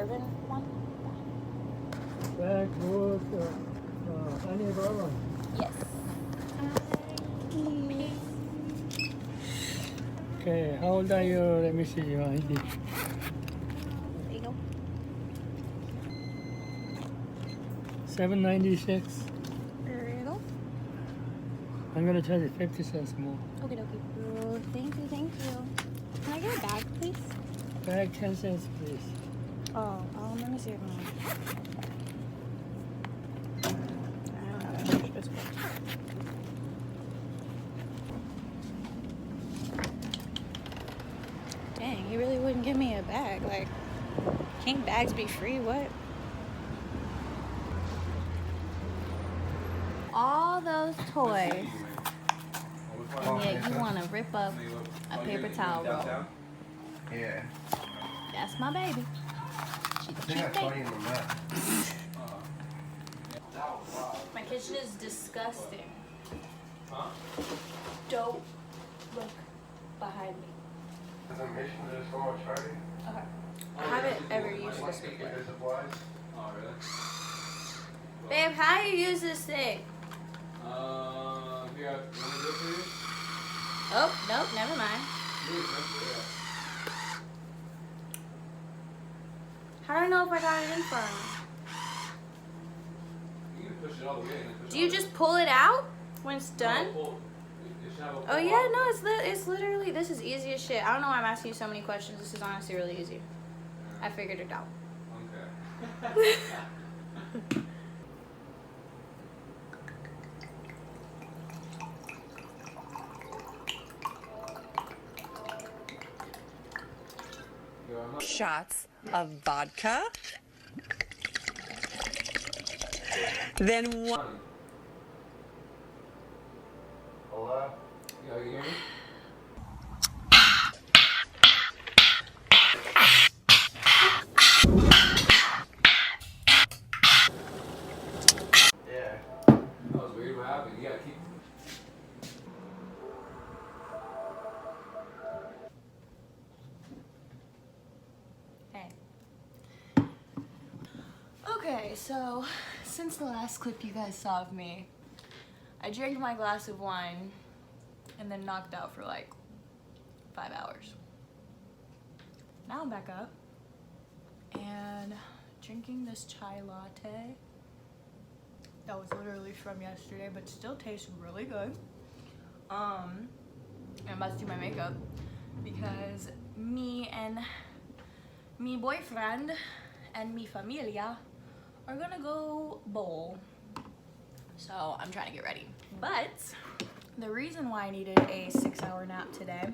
bourbon one? Back with honey bourbon. Yes. Okay, how old are you? Let me see your ID. There you go. $7.96. There you go. I'm gonna charge you 50 cents more. Okay, okay. Oh, thank you, thank you. Can I get a bag, please? Bag 10 cents, please. Oh, let me see if I don't have that much this way. Dang, he really wouldn't give me a bag. Like, can't bags be free? What? All those toys, and yet you want to rip up a paper towel roll. Yeah. That's my baby. She's a cute baby. My kitchen is disgusting. Don't look behind me. As a mission to just go on Friday? Okay. I haven't ever used this before. There's supplies. Oh, really? Babe, how do you use this thing? Here, you want me to do it for you? Oh, nope, never mind. How do I know if I got it in front of You can push it all the way. And then push me? Do you just pull it out when it's done? Oh yeah, no, it's literally, this is easy as shit. I don't know why I'm asking you so many questions. This is honestly really easy. I figured it out. Okay. Shots of vodka. Then one. Hello? Yeah, you hear me? Yeah. That was weird. What happened? You gotta keep. Hey. Okay, so since the last clip you guys saw of me, I drank my glass of wine and then knocked out for like 5 hours. Now I'm back up and drinking this chai latte that was literally from yesterday but still tastes really good. I'm about to do my makeup because me and me boyfriend and mi familia are gonna go bowl. So I'm trying to get ready. But the reason why I needed a 6-hour nap today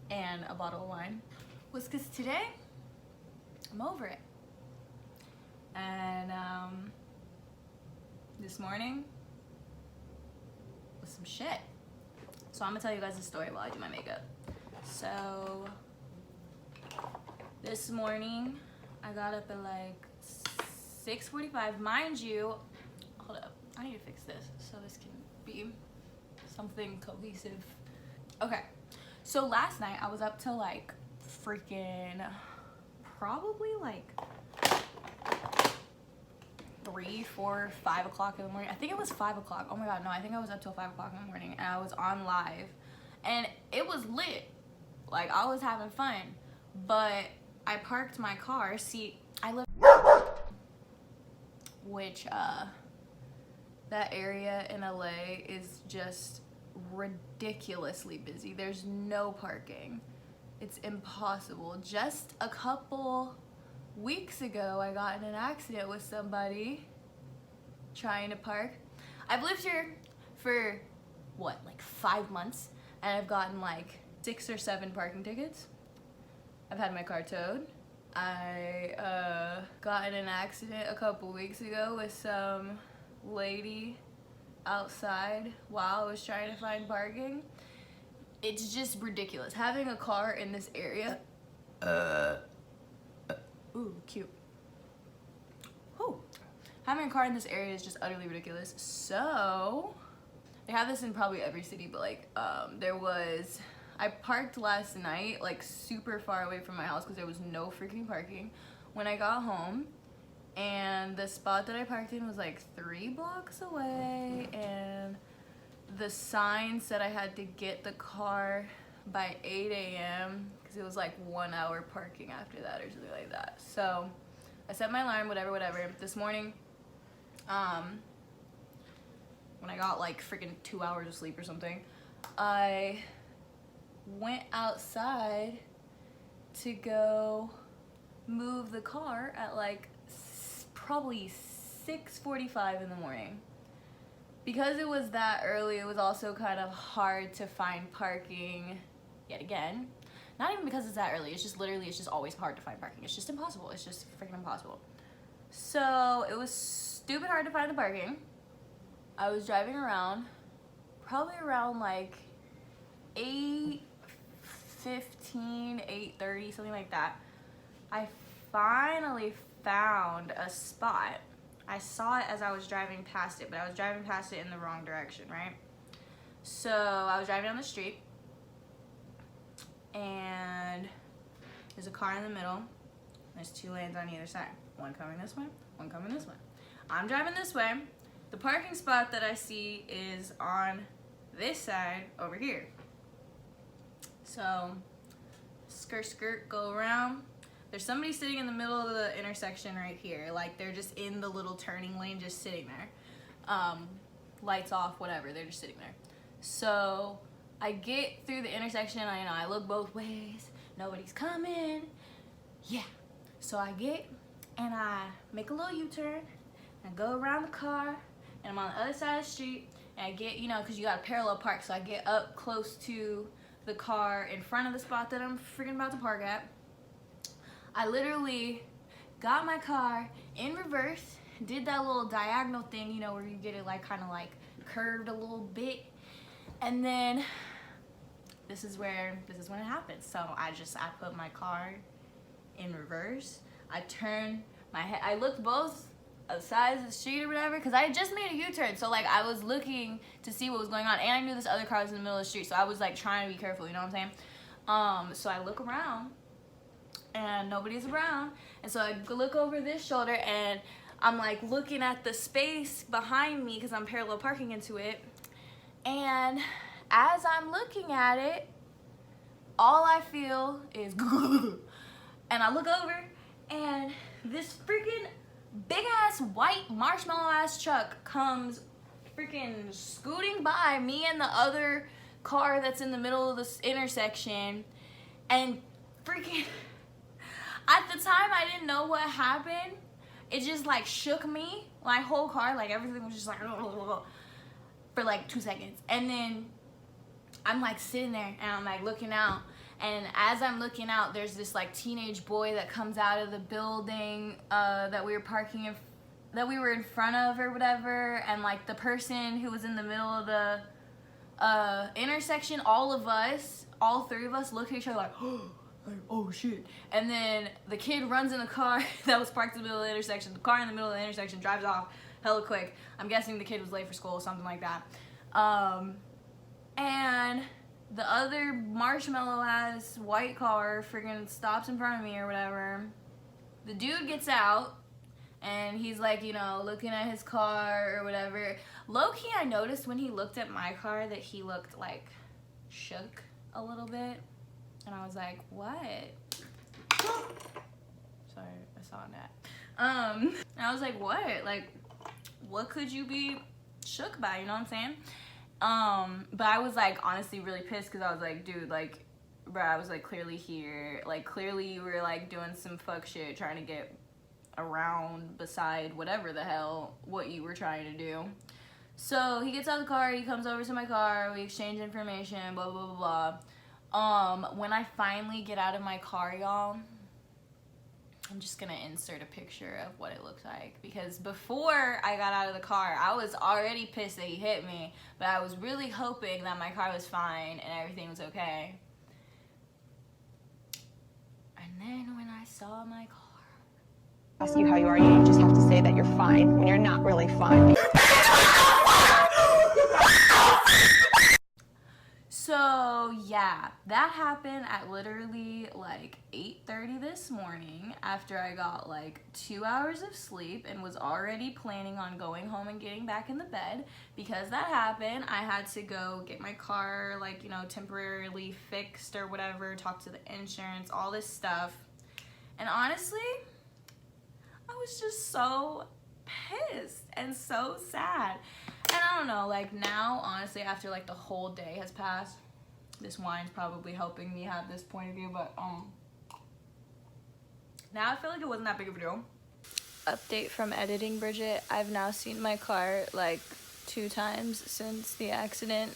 and a bottle of wine was because today I'm over it. And this morning was some shit. So I'm gonna tell you guys a story while I do my makeup. So this morning I got up at like 6:45. Mind you, hold up, I need to fix this so this can be something cohesive. Okay, so last night I was up till like freaking probably like 3, 4, 5 o'clock in the morning. I think it was 5 o'clock. Oh my god, no, I think I was up till 5 o'clock in the morning and I was on live and it was lit. Like, I was having fun, but I parked my car. See, I live, which that area in LA is just ridiculously busy. There's no parking. It's impossible. Just a couple weeks ago, I got in an accident with somebody trying to park. I've lived here for, what, like 5 months, and I've gotten like 6 or 7 parking tickets. I've had my car towed. I got in an accident a couple weeks ago with some lady outside while I was trying to find parking. It's just ridiculous. Having a car in this area, ooh, cute. Whew. Having a car in this area is just utterly ridiculous. So, they have this in probably every city, but like, there was I parked last night like super far away from my house because there was no freaking parking. When I got home, and the spot that I parked in was like 3 blocks away, and the sign said I had to get the car by 8 a.m. because it was like 1 hour parking after that or something like that. So I set my alarm, whatever. This morning, when I got like freaking 2 hours of sleep or something, I went outside to go move the car at like probably 6:45 in the morning. Because it was that early, it was also kind of hard to find parking yet again. Not even because it's that early, it's just literally, it's just always hard to find parking. It's just impossible. It's just freaking impossible. So it was stupid hard to find the parking. I was driving around, probably around like 8:15, 8:30, something like that. I finally found a spot. I saw it as I was driving past it, but I was driving past it in the wrong direction, right? So I was driving down the street, and there's a car in the middle. There's 2 lanes on either side. One coming this way, one coming this way. I'm driving this way. The parking spot that I see is on this side over here. So, skirt, go around. There's somebody sitting in the middle of the intersection right here. Like, they're just in the little turning lane, just sitting there. Lights off, whatever, they're just sitting there. So, I get through the intersection, I look both ways, nobody's coming. Yeah. So I get, and I make a little U-turn, and I go around the car, and I'm on the other side of the street, and I get, because you got a parallel park, so I get up close to the car in front of the spot that I'm freaking about to park at. I literally got my car in reverse, did that little diagonal thing, where you get it like kind of like curved a little bit, and then this is when it happens. So I put my car in reverse. I turned my head. I looked both sides of the street or whatever, because I had just made a U-turn. So like I was looking to see what was going on, and I knew this other car was in the middle of the street. So I was like trying to be careful. You know what I'm saying? So I look around, and nobody's around. And so I look over this shoulder, and I'm like looking at the space behind me because I'm parallel parking into it. And as I'm looking at it, all I feel is and I look over, and this freaking big ass white marshmallow ass truck comes freaking scooting by me and the other car that's in the middle of this intersection, and freaking at the time I didn't know what happened. It just like shook me, my whole car, like everything was just like for like 2 seconds. And then I'm like sitting there, and I'm like looking out, and as I'm looking out, there's this like teenage boy that comes out of the building that we were in front of or whatever, and like the person who was in the middle of the intersection, all 3 of us look at each other like, oh shit. And then the kid runs in the car that was parked in the middle of the intersection. The car in the middle of the intersection drives off hella quick. I'm guessing the kid was late for school or something like that. And the other marshmallow ass white car friggin' stops in front of me or whatever. The dude gets out, and he's like, looking at his car or whatever. Low-key, I noticed when he looked at my car that he looked like shook a little bit. And I was like, what? Sorry, I saw that. And I was like, what? Like, what could you be shook by? You know what I'm saying? But I was like honestly really pissed, because I was like, dude, like, bruh, I was like clearly here. Like, clearly you were like doing some fuck shit trying to get around beside whatever the hell what you were trying to do. So he gets out of the car, he comes over to my car, we exchange information, blah, blah, blah, blah. When I finally get out of my car, y'all, I'm just gonna insert a picture of what it looked like, because before I got out of the car, I was already pissed that he hit me, but I was really hoping that my car was fine and everything was okay. And then when I saw my car, Ask you how you are, you just have to say that you're fine when you're not really fine. so So yeah, that happened at literally like 8:30 this morning after I got like 2 hours of sleep and was already planning on going home and getting back in the bed. Because that happened, I had to go get my car like, you know, temporarily fixed or whatever, talk to the insurance, all this stuff. And honestly, I was just so pissed and so sad. And I don't know, like now, honestly, after like the whole day has passed, this wine's probably helping me have this point of view, but now I feel like it wasn't that big of a deal. Update from editing, Bridget. I've now seen my car like 2 times since the accident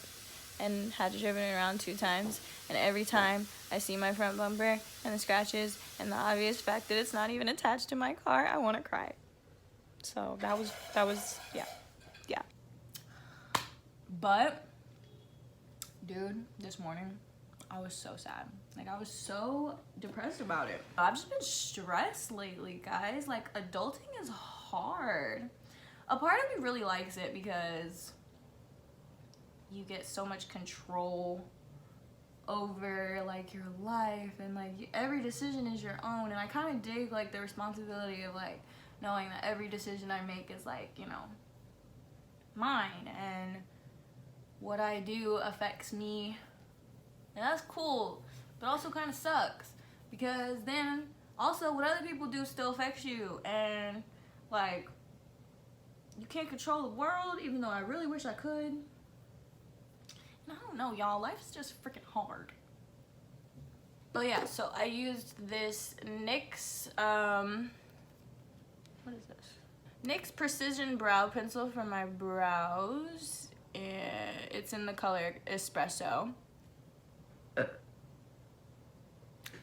and had to driven it around 2 times. And every time I see my front bumper and the scratches and the obvious fact that it's not even attached to my car, I want to cry. So that was yeah. But dude, this morning I was so sad. Like I was so depressed about it. I've just been stressed lately, guys. Like adulting is hard. A part of me really likes it because you get so much control over like your life, and like every decision is your own. And I kind of dig like the responsibility of like knowing that every decision I make is like, you know, mine, and what I do affects me, and that's cool, but also kind of sucks because then also what other people do still affects you, and like you can't control the world, even though I really wish I could. And I don't know, y'all, life is just freaking hard. But yeah, so I used this NYX what is this? NYX Precision Brow Pencil for my brows. It's in the color Espresso.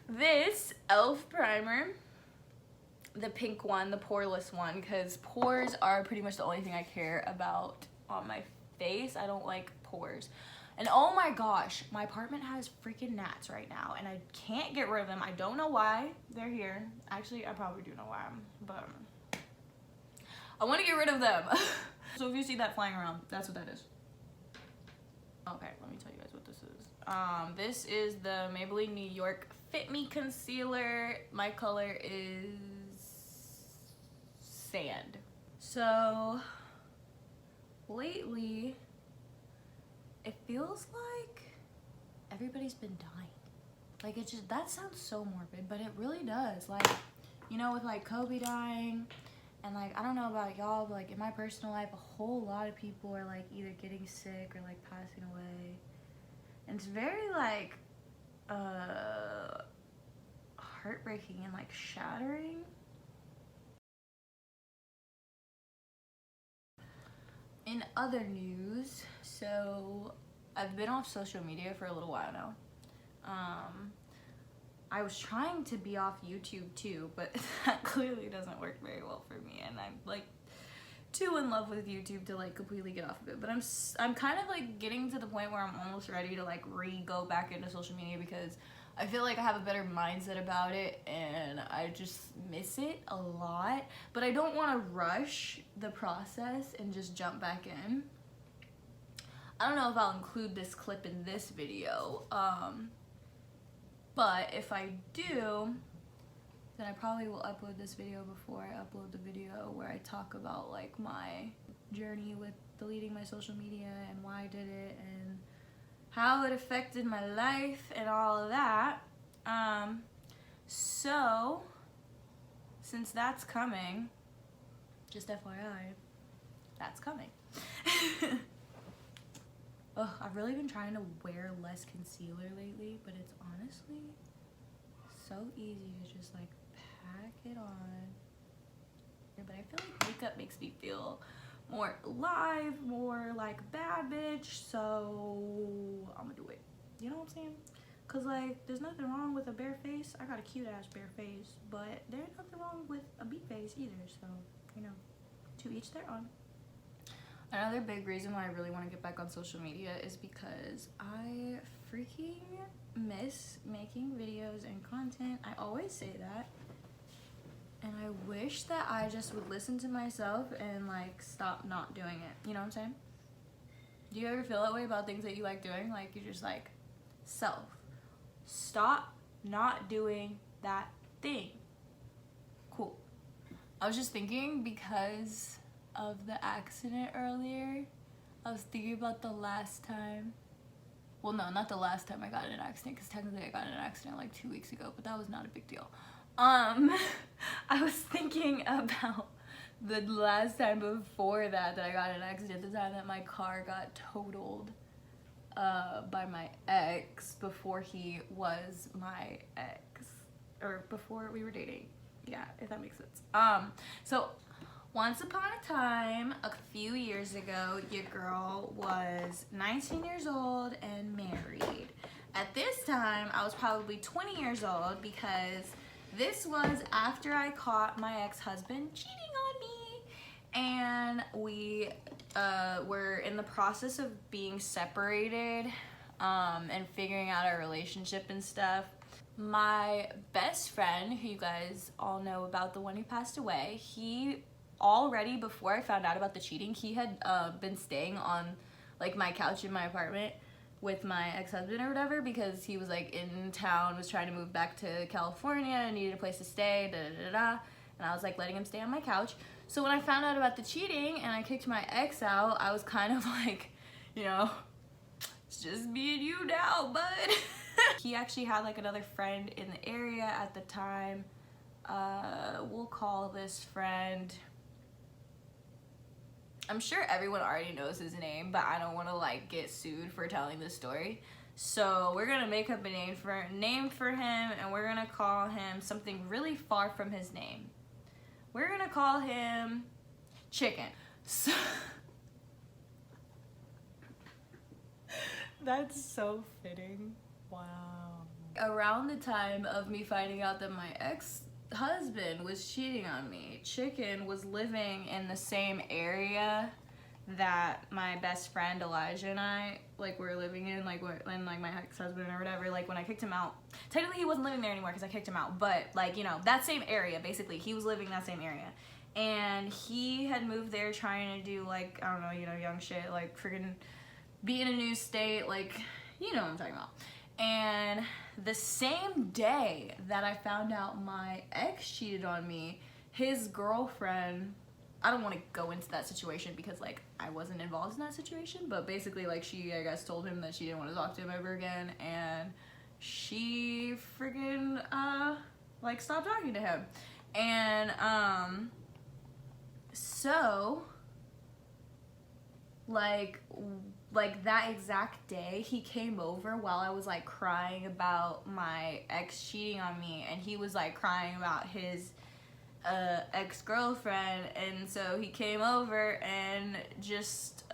This e.l.f. primer, the pink one, the poreless one, because pores are pretty much the only thing I care about on my face. I don't like pores. And oh my gosh, my apartment has freaking gnats right now and I can't get rid of them. I don't know why they're here. Actually, I probably do know why, but I want to get rid of them. So if you see that flying around, that's what that is. Okay, let me tell you guys what this is. This is the Maybelline New York Fit Me Concealer. My color is sand. So lately, it feels like everybody's been dying. Like it just, that sounds so morbid, but it really does. Like, you know, with like Kobe dying, and like, I don't know about y'all, but like in my personal life, a whole lot of people are like either getting sick or like passing away. And it's very like heartbreaking and like shattering. In other news, so I've been off social media for a little while now. I was trying to be off YouTube too, but that clearly doesn't work very well for me, and I'm like too in love with YouTube to like completely get off of it. But I'm kind of like getting to the point where I'm almost ready to like go back into social media because I feel like I have a better mindset about it and I just miss it a lot. But I don't want to rush the process and just jump back in. I don't know if I'll include this clip in this video, but if I do, then I probably will upload this video before I upload the video where I talk about like my journey with deleting my social media and why I did it and how it affected my life and all of that. So since that's coming, just FYI, that's coming. Ugh, I've really been trying to wear less concealer lately, but it's honestly so easy to just like pack it on. But I feel like makeup makes me feel more alive, more like bad bitch, so I'm gonna do it. You know what I'm saying? Cause like there's nothing wrong with a bare face. I got a cute ass bare face, but there's nothing wrong with a beat face either, so you know, to each their own. Another big reason why I really want to get back on social media is because I freaking miss making videos and content. I always say that. And I wish that I just would listen to myself and like stop not doing it. You know what I'm saying? Do you ever feel that way about things that you like doing? Like you just like self. Stop not doing that thing. Cool. I was just thinking, because of the accident earlier, I was thinking about the last time. Well, no, not the last time I got in an accident, because technically I got in an accident like 2 weeks ago, but that was not a big deal. I was thinking about the last time before that I got in an accident, the time that my car got totaled by my ex before he was my ex, or before we were dating. Yeah, if that makes sense. So once upon a time, a few years ago, your girl was 19 years old and married. At this time, I was probably 20 years old, because this was after I caught my ex-husband cheating on me, and we were in the process of being separated and figuring out our relationship and stuff. My best friend, who you guys all know about, the one who passed away, he already, before I found out about the cheating, he had been staying on like my couch in my apartment with my ex-husband or whatever, because he was like in town, was trying to move back to California and needed a place to stay, and I was like letting him stay on my couch. So when I found out about the cheating and I kicked my ex out, I was kind of like, you know, it's just me and you now, bud. He actually had like another friend in the area at the time. We'll call this friend, I'm sure everyone already knows his name, but I don't want to like get sued for telling this story. So we're gonna make up a name for him, and we're gonna call him something really far from his name. We're gonna call him Chicken. So that's so fitting. Wow. Around the time of me finding out that my ex-husband was cheating on me, Chicken was living in the same area that my best friend Elijah and I like were living in, like when like my ex-husband or whatever, like when I kicked him out. Technically he wasn't living there anymore because I kicked him out, but like, you know, that same area, basically he was living in that same area, and he had moved there trying to do like, I don't know, you know, young shit, like freaking be in a new state, like, you know what I'm talking about. And the same day that I found out my ex cheated on me, his girlfriend, I don't want to go into that situation because like I wasn't involved in that situation, but basically like she, I guess, told him that she didn't want to talk to him ever again, and she friggin' like stopped talking to him. And so like that exact day he came over while I was like crying about my ex cheating on me, and he was like crying about his ex-girlfriend, and so he came over and just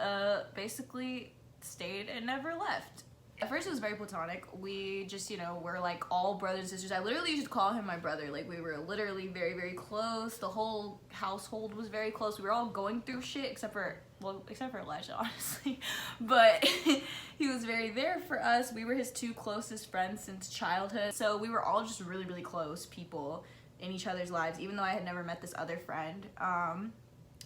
basically stayed and never left. At first it was very platonic. We just, you know, were like all brothers and sisters. I literally used to call him my brother. Like we were literally very, very close. The whole household was very close. We were all going through shit except for Elijah, honestly. But he was very there for us. We were his two closest friends since childhood. So we were all just really, really close people in each other's lives, even though I had never met this other friend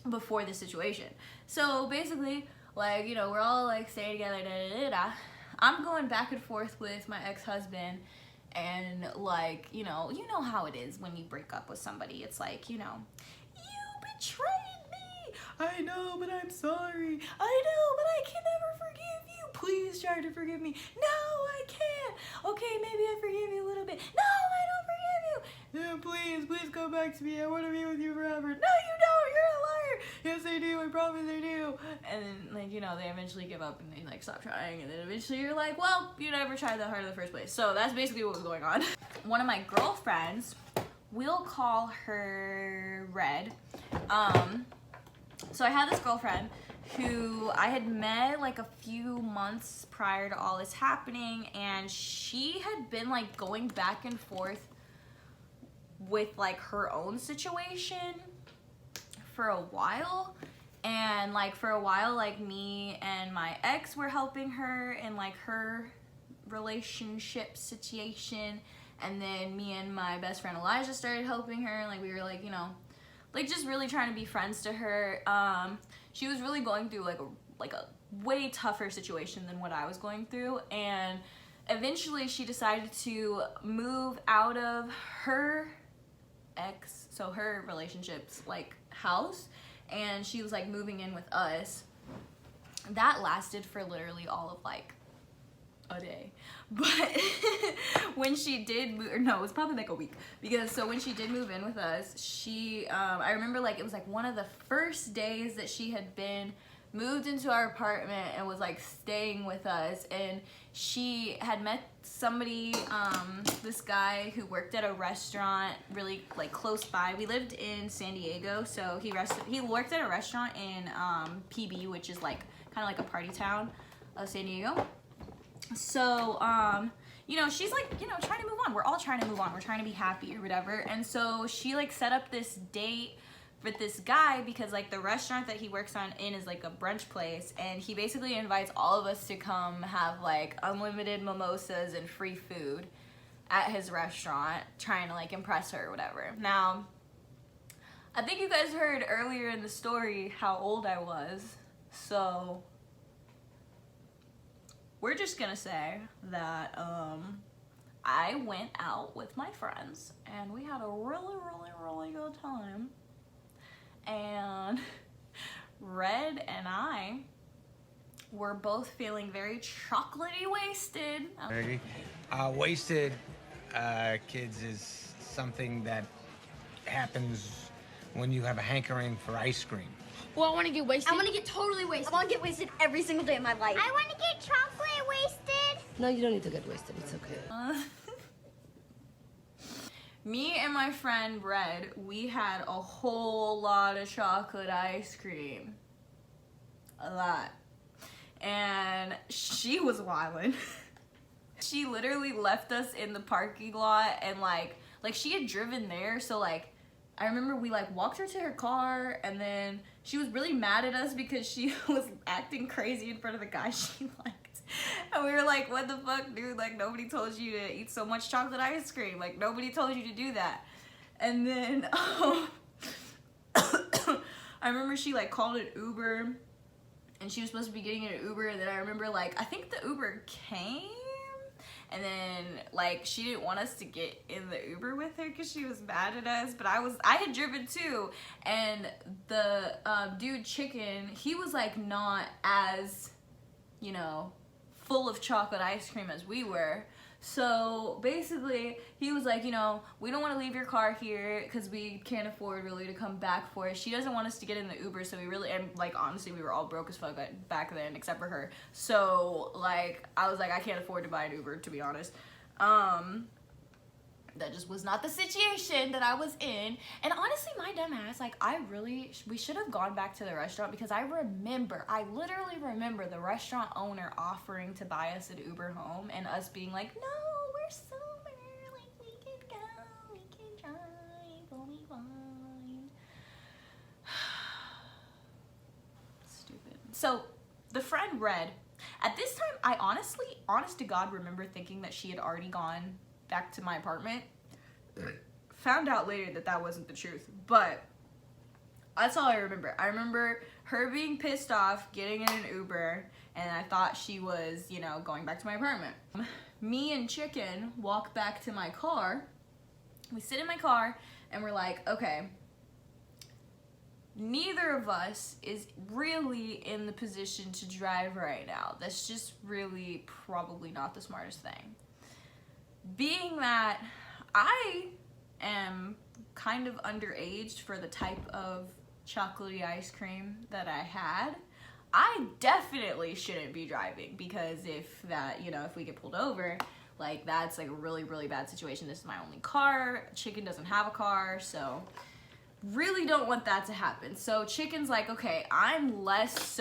before this situation. So basically, like, you know, we're all like staying together, I'm going back and forth with my ex-husband, and like, you know how it is when you break up with somebody. It's like, you know, you betrayed me. I know, but I'm sorry. I know, but I can never forgive you. Please try to forgive me. No, I can't. Okay, maybe I forgive you a little bit. No, I don't forgive you. No, please come back to me. I want to be with you forever. No, you don't. You're a liar. Yes, I do. I promise I do. And then, like, you know, they eventually give up and they like stop trying, and then eventually you're like, well, you never tried that hard in the first place. So that's basically what was going on. One of my girlfriends, we'll call her Red. So I had this girlfriend who I had met like a few months prior to all this happening, and she had been like going back and forth with like her own situation for a while. And like for a while, like me and my ex were helping her in like her relationship situation, and then me and my best friend Elijah started helping her, and like we were like, you know, like just really trying to be friends to her. She was really going through like a way tougher situation than what I was going through, and eventually she decided to move out of her ex, so her relationship's like house, and she was like moving in with us. That lasted for literally all of like a day, but when she did move, or no, it was probably like a week, because so when she did move in with us, she I remember like it was like one of the first days that she had been moved into our apartment and was like staying with us, and she had met somebody, this guy who worked at a restaurant really like close by. We lived in San Diego, so he worked at a restaurant in PB, which is like kind of like a party town of San Diego. So you know, she's like, you know, trying to move on. We're all trying to move on. We're trying to be happy or whatever. And so she like set up this date with this guy, because like the restaurant that he works in is like a brunch place, and he basically invites all of us to come have like unlimited mimosas and free food at his restaurant, trying to like impress her or whatever. Now, I think you guys heard earlier in the story how old I was, so we're just gonna say that I went out with my friends and we had a really good time. And Red and I were both feeling very chocolatey wasted. Wasted, kids, is something that happens when you have a hankering for ice cream. Well, I want to get wasted. I want to get totally wasted. I want to get wasted every single day of my life. I want to get chocolate wasted. No, you don't need to get wasted. It's okay. Me and my friend Red, we had a whole lot of chocolate ice cream. A lot. And she was wildin'. She literally left us in the parking lot, and like she had driven there, so like I remember we like walked her to her car, and then she was really mad at us because she was acting crazy in front of the guy she liked. And we were like, what the fuck, dude? Like, nobody told you to eat so much chocolate ice cream. Like, nobody told you to do that. And then, I remember she, like, called an Uber. And she was supposed to be getting an Uber. And then I remember, like, I think the Uber came. And then, like, she didn't want us to get in the Uber with her because she was mad at us. But I had driven, too. And the dude, Chicken, he was, like, not as, you know, full of chocolate ice cream as we were. So basically he was like, you know, we don't want to leave your car here because we can't afford really to come back for it. She doesn't want us to get in the Uber, so we really, and like honestly we were all broke as fuck back then except for her. So like I was like, I can't afford to buy an Uber, to be honest. That just was not the situation that I was in. And honestly, my dumb ass, like, we should have gone back to the restaurant, because I literally remember the restaurant owner offering to buy us an Uber home, and us being like, no, we're sober, like, we can go, we can drive, we'll be fine. Stupid. So, the friend Red, at this time, I honest to God, remember thinking that she had already gone back to my apartment. Found out later that that wasn't the truth, but that's all I remember. I remember her being pissed off, getting in an Uber, and I thought she was, you know, going back to my apartment. Me and Chicken walk back to my car. We sit in my car and we're like, okay, neither of us is really in the position to drive right now. That's just really probably not the smartest thing. Being that I am kind of underage for the type of chocolatey ice cream that I had, I definitely shouldn't be driving, because if we get pulled over, like, that's like a really, really bad situation. This is my only car. Chicken doesn't have a car, so really don't want that to happen. So Chicken's like, okay, I had less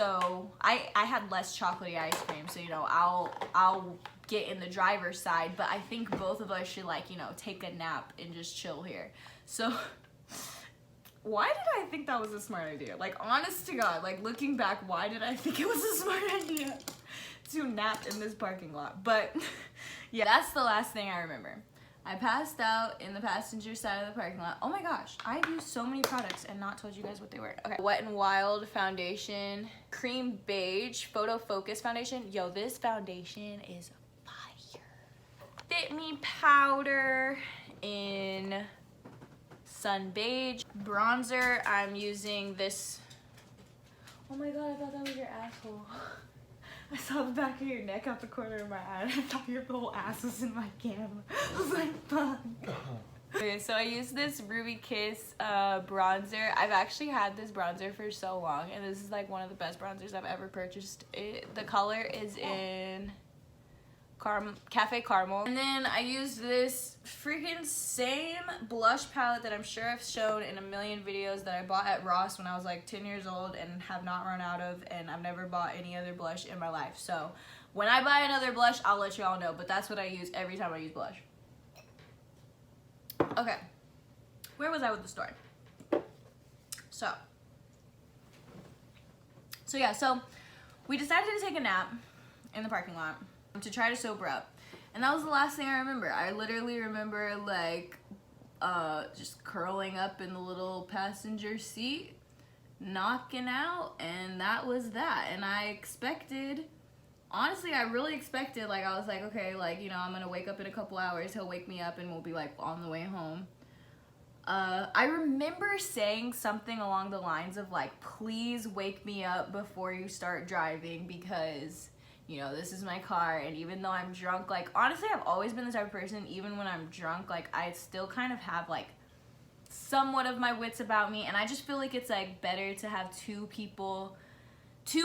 chocolatey ice cream, so, you know, I'll get in the driver's side, but I think both of us should, like, you know, take a nap and just chill here. So why did I think that was a smart idea? Like, honest to God, like, looking back, why did I think it was a smart idea to nap in this parking lot? But yeah, that's the last thing I remember. I passed out in the passenger side of the parking lot. Oh my gosh, I've used so many products and not told you guys what they were. Okay, Wet n Wild foundation, cream beige, photo focus foundation. Yo, this foundation is fire. Fit Me powder in Sun Beige. Bronzer, I'm using this. Oh my god, I thought that was your asshole. I saw the back of your neck out the corner of my eye and I thought your whole ass was in my camera. I was like, fuck. Okay, so I use this Ruby Kiss bronzer. I've actually had this bronzer for so long, and this is like one of the best bronzers I've ever purchased. The color is in Cafe Caramel. And then I used this freaking same blush palette that I'm sure I've shown in a million videos that I bought at Ross when I was like 10 years old and have not run out of, and I've never bought any other blush in my life. So when I buy another blush, I'll let you all know, but that's what I use every time I use blush. Okay, where was I with the story? So yeah, so we decided to take a nap in the parking lot to try to sober up, and that was the last thing I remember. I literally remember like just curling up in the little passenger seat, knocking out, and that was that. And I expected, honestly, I really expected, like, I was like, okay, like, you know, I'm gonna wake up in a couple hours, he'll wake me up and we'll be like on the way home. I remember saying something along the lines of like, please wake me up before you start driving, because, you know, this is my car, and even though I'm drunk, like, honestly, I've always been the type of person, even when I'm drunk, like, I still kind of have like somewhat of my wits about me, and I just feel like it's like better to have two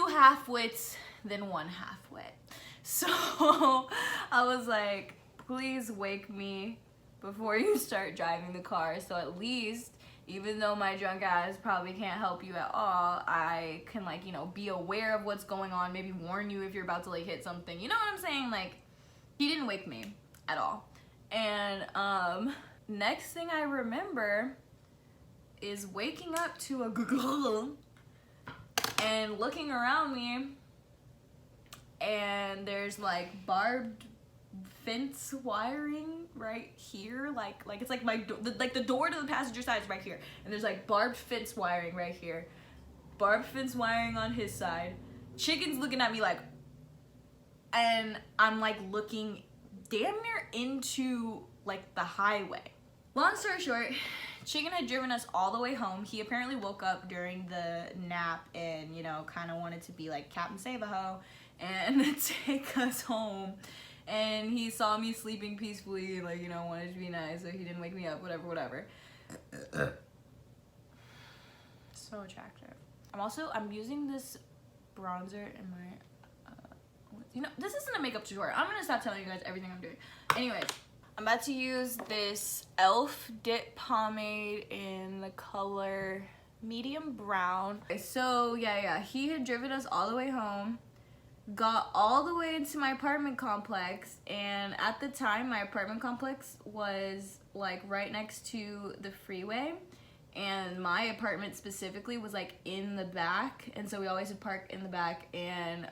half-wits than one half-wit. So I was like, please wake me before you start driving the car, so at least, even though my drunk ass probably can't help you at all, I can, like, you know, be aware of what's going on, maybe warn you if you're about to like hit something, you know what I'm saying? Like, he didn't wake me at all. And next thing I remember is waking up to a Google and looking around me, and there's like barbed fence wiring right here, like it's like the door to the passenger side is right here, and there's like barbed fence wiring right here, barbed fence wiring on his side. Chicken's looking at me like, and I'm like looking damn near into like the highway. Long story short, Chicken had driven us all the way home. He apparently woke up during the nap and, you know, kind of wanted to be like Captain Save-A-Ho and take us home. And he saw me sleeping peacefully, like, you know, wanted to be nice, so he didn't wake me up, whatever. So attractive. I'm using this bronzer in my, you know, this isn't a makeup tutorial. I'm gonna stop telling you guys everything I'm doing. Anyways, I'm about to use this e.l.f. dip pomade in the color medium brown. So yeah, he had driven us all the way home, got all the way into my apartment complex, and at the time my apartment complex was like right next to the freeway, and my apartment specifically was like in the back, and so we always would park in the back, and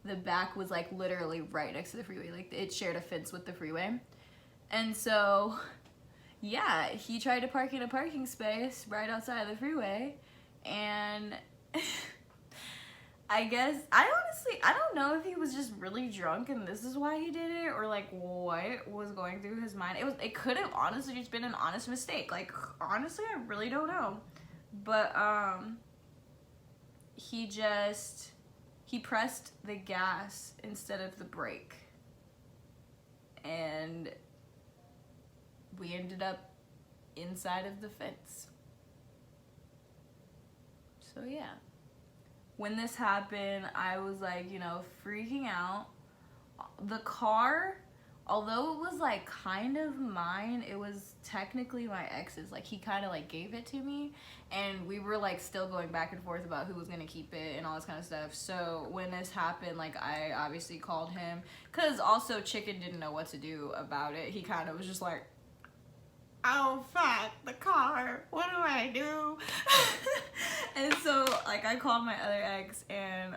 the back was like literally right next to the freeway, like it shared a fence with the freeway. And so yeah, he tried to park in a parking space right outside of the freeway, and I guess, I don't know if he was just really drunk and this is why he did it, or like what was going through his mind. It could have honestly just been an honest mistake. Like, honestly, I really don't know. But he pressed the gas instead of the brake, and we ended up inside of the fence. So yeah. When this happened, I was like, you know, freaking out. The car, although it was like kind of mine, it was technically my ex's. Like, he kind of like gave it to me, and we were like still going back and forth about who was gonna keep it and all this kind of stuff. So when this happened, like, I obviously called him, because also Chicken didn't know what to do about it. He kind of was just like, oh fuck, the car, what do I do? And so like I called my other ex, and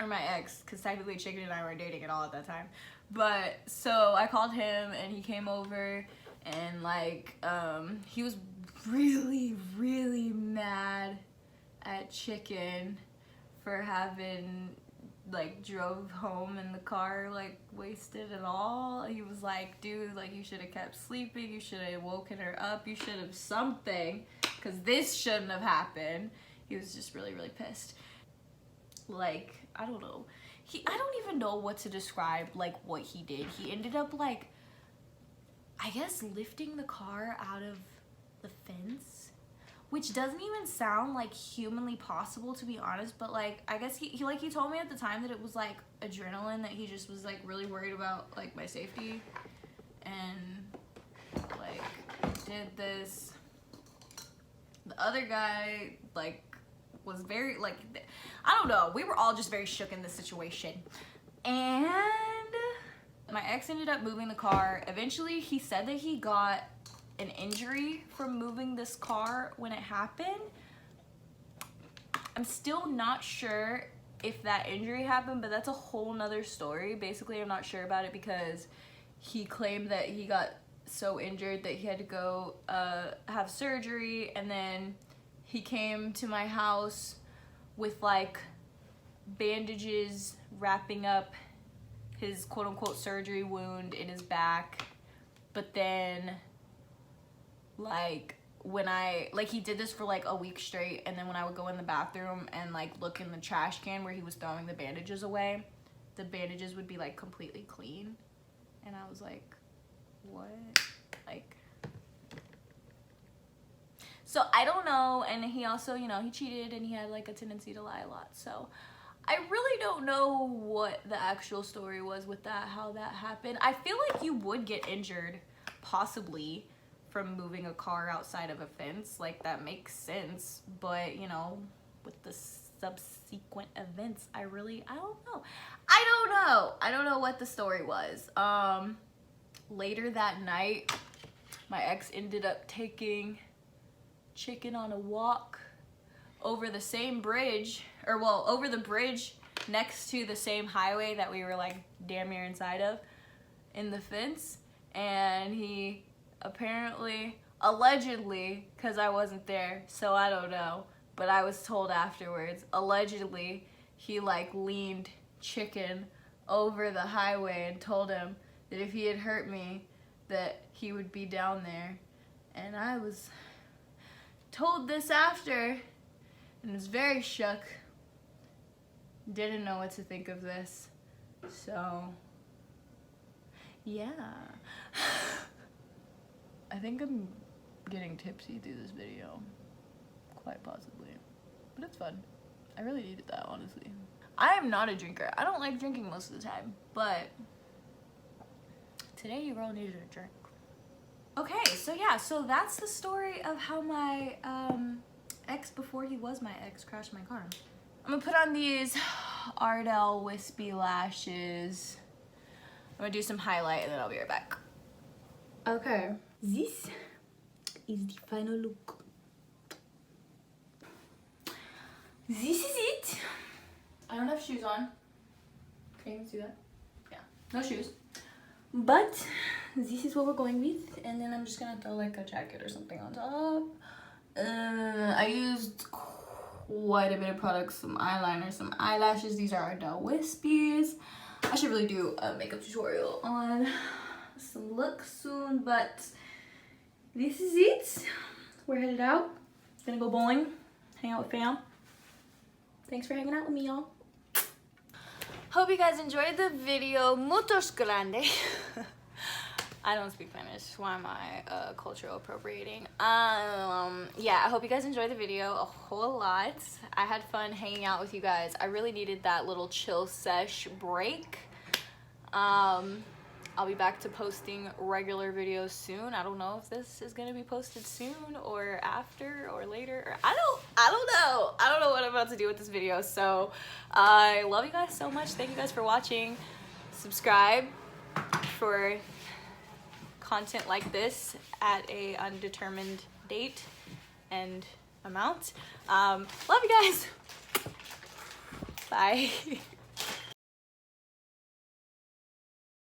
or my ex, because technically Chicken and I weren't dating at all at that time, but so I called him and he came over, and like he was really mad at Chicken for having like drove home in the car like wasted at all. He was like, dude, like you should have kept sleeping, you should have woken her up, you should have something, because this shouldn't have happened. He was just really pissed. Like, I don't know, I don't even know what to describe like what he did. He ended up like, I guess, lifting the car out of the fence, which doesn't even sound like humanly possible, to be honest, but like I guess he told me at the time that it was like adrenaline, that he just was like really worried about like my safety, and like did this. The other guy like was very like, I don't know, we were all just very shook in this situation, and my ex ended up moving the car. Eventually he said that he got an injury from moving this car when it happened. I'm still not sure if that injury happened, but that's a whole nother story. Basically, I'm not sure about it because he claimed that he got so injured that he had to go have surgery, and then he came to my house with like bandages wrapping up his quote-unquote surgery wound in his back. But then like when he did this for like a week straight, and then when I would go in the bathroom and like look in the trash can where he was throwing the bandages away, the bandages would be like completely clean, and I was like, what? Like, so I don't know. And he also, you know, he cheated and he had like a tendency to lie a lot, so I really don't know what the actual story was with that, how that happened. I feel like you would get injured possibly from moving a car outside of a fence, like that makes sense, but you know, with the subsequent events, I don't know what the story was. Later that night, my ex ended up taking Chicken on a walk over the same bridge, or well, over the bridge next to the same highway that we were like damn near inside of in the fence, and he apparently, allegedly, because I wasn't there, so I don't know, but I was told afterwards, allegedly, he like leaned Chicken over the highway and told him that if he had hurt me, that he would be down there. And I was told this after, and was very shook. Didn't know what to think of this. So, yeah. I think I'm getting tipsy through this video, quite possibly, but it's fun. I really needed that, honestly. I am not a drinker. I don't like drinking most of the time, but today your girl needed a drink. Okay, so yeah, so that's the story of how my ex, before he was my ex, crashed my car. I'm gonna put on these Ardell wispy lashes. I'm gonna do some highlight and then I'll be right back. Okay, this is the final look. This is it. I don't have shoes on. Can you even see that? Yeah, no shoes. But this is what we're going with, and then I'm just gonna throw like a jacket or something on top. I used quite a bit of products, some eyeliner, some eyelashes. These are Ardell wispies. I should really do a makeup tutorial on some looks soon, but this is it. We're headed out. Gonna go bowling, hang out with fam. Thanks for hanging out with me, y'all. Hope you guys enjoyed the video. Muchos grande. I don't speak Spanish. Why am I cultural appropriating? Yeah, I hope you guys enjoyed the video a whole lot. I had fun hanging out with you guys. I really needed that little chill sesh break. I'll be back to posting regular videos soon. I don't know if this is gonna be posted soon or after or later. Or I don't know. I don't know what I'm about to do with this video. So I love you guys so much. Thank you guys for watching. Subscribe for content like this at a undetermined date and amount. Love you guys. Bye.